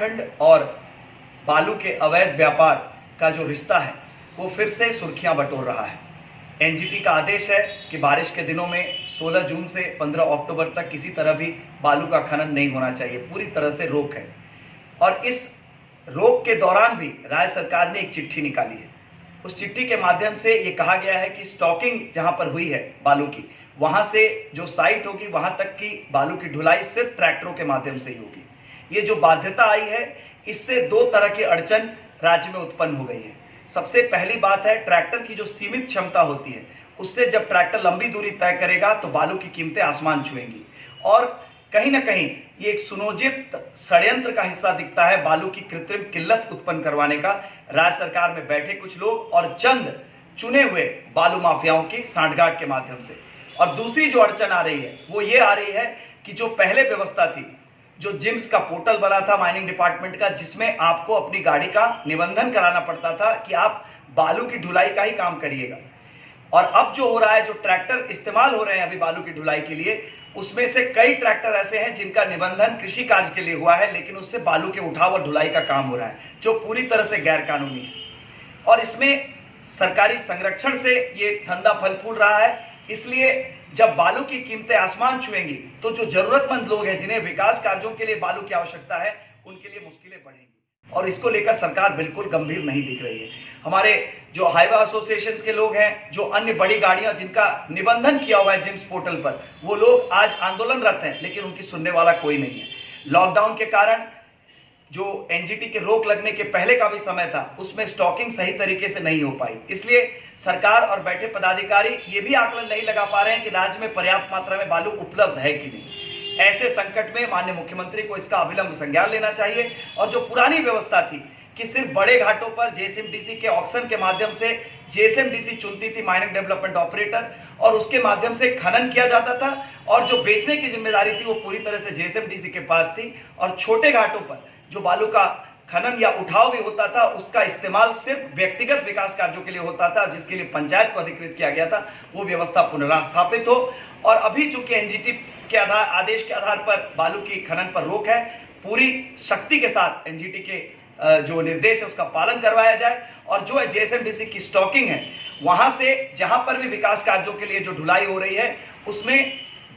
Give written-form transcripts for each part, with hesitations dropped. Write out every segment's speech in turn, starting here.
झारखंड और बालू के अवैध व्यापार का जो रिश्ता है वो फिर से सुर्खियां बटोर रहा है। एनजीटी का आदेश है कि बारिश के दिनों में 16 जून से 15 अक्टूबर तक किसी तरह भी बालू का खनन नहीं होना चाहिए, पूरी तरह से रोक है। और इस रोक के दौरान भी राज्य सरकार ने एक चिट्ठी निकाली है। उस चिट्ठी के माध्यम से ये कहा गया है कि स्टॉकिंग जहां पर हुई है बालू की, वहां से जो साइट होगी वहां तक की बालू की ढुलाई सिर्फ ट्रैक्टरों के माध्यम से ही होगी। ये जो बाध्यता आई है, इससे दो तरह की अड़चन राज्य में उत्पन्न हो गई है। सबसे पहली बात है, ट्रैक्टर की जो सीमित क्षमता होती है, उससे जब ट्रैक्टर लंबी दूरी तय करेगा तो बालू की कीमतें आसमान छुएंगी। और कहीं ना कहीं ये एक सुनियोजित षड्यंत्र का हिस्सा दिखता है बालू की कृत्रिम किल्लत उत्पन्न करवाने का, राज्य सरकार में बैठे कुछ लोग और चंद चुने हुए बालू माफियाओं की सांठगांठ के माध्यम से। और दूसरी जो अड़चन आ रही है वो ये आ रही है कि जो पहले व्यवस्था थी, जो जिम्स का पोर्टल बना था माइनिंग डिपार्टमेंट का, जिसमें आपको अपनी गाड़ी का निबंधन कराना पड़ता था कि आप बालू की ढुलाई का ही काम करिएगा। और अब जो हो रहा है, जो ट्रैक्टर इस्तेमाल हो रहे हैं अभी बालू की ढुलाई के लिए, उसमें से कई ट्रैक्टर ऐसे हैं जिनका निबंधन कृषि कार्य के लिए हुआ है, लेकिन उससे बालू के उठाव और ढुलाई का काम हो रहा है, जो पूरी तरह से गैर कानूनी है। और इसमें सरकारी संरक्षण से ये धंधा फल फूल रहा है। इसलिए जब बालू की कीमतें आसमान छुएंगी तो जो जरूरतमंद लोग हैं, जिन्हें विकास कार्यों के लिए बालू की आवश्यकता है, उनके लिए मुश्किलें बढ़ेंगी। और इसको लेकर सरकार बिल्कुल गंभीर नहीं दिख रही है। हमारे जो हाईवे एसोसिएशन के लोग हैं, जो अन्य बड़ी गाड़ियां जिनका निबंधन किया हुआ है जिम्स पोर्टल पर, वो लोग आज आंदोलनरत हैं, लेकिन उनकी सुनने वाला कोई नहीं है। लॉकडाउन के कारण जो एनजीटी के रोक लगने के पहले का भी समय था, उसमें स्टॉकिंग सही तरीके से नहीं हो पाई। इसलिए सरकार और बैठे पदाधिकारी ये भी आकलन नहीं लगा पा रहे हैं कि राज्य में पर्याप्त मात्रा में बालू उपलब्ध है कि नहीं। ऐसे संकट में माननीय मुख्यमंत्री को इसका अविलंब संज्ञान लेना चाहिए। और जो पुरानी व्यवस्था थी कि सिर्फ बड़े घाटों पर जेएसएमडीसी के ऑक्शन के माध्यम से जेएसएमडीसी चुनती थी माइनिंग डेवलपमेंट ऑपरेटर, और उसके माध्यम से खनन किया जाता था, और जो बेचने की जिम्मेदारी थी वो पूरी तरह से जेएसएमडीसी के पास थी। और छोटे घाटों पर जो बालू का खनन या उठाव भी होता था, उसका इस्तेमाल सिर्फ व्यक्तिगत विकास कार्यों के लिए होता था, जिसके लिए पंचायत को अधिकृत किया गया था। वो व्यवस्था पुनर्स्थापित हो। और अभी चूंकि एनजीटी के आदेश के आधार पर बालू की खनन पर रोक है, पूरी शक्ति के साथ एनजीटी के जो निर्देश है उसका पालन करवाया जाए। और जो जेएसएमडीसी की स्टॉकिंग है, वहां से जहां पर भी विकास कार्यों के लिए जो ढुलाई हो रही है, उसमें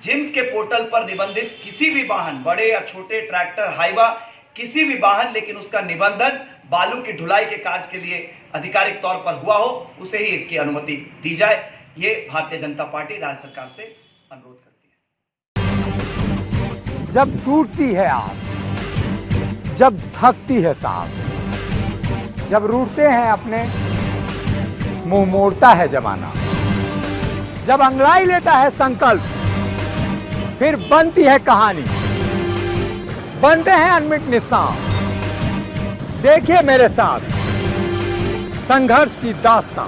जिम्स के पोर्टल पर निबंधित किसी भी वाहन, बड़े या छोटे, ट्रैक्टर, हाईवा, किसी भी वाहन, लेकिन उसका निबंधन बालू की ढुलाई के कार्य के लिए आधिकारिक तौर पर हुआ हो, उसे ही इसकी अनुमति दी जाए। ये भारतीय जनता पार्टी राज्य सरकार से अनुरोध करती है। जब टूटती है आस, जब थकती है सांस, जब रूठते हैं अपने, मुंह मोड़ता है जमाना, जब अंगड़ाई लेता है संकल्प, फिर बनती है कहानी, बनते हैं अनमिट निशान। देखिए मेरे साथ संघर्ष की दास्तां।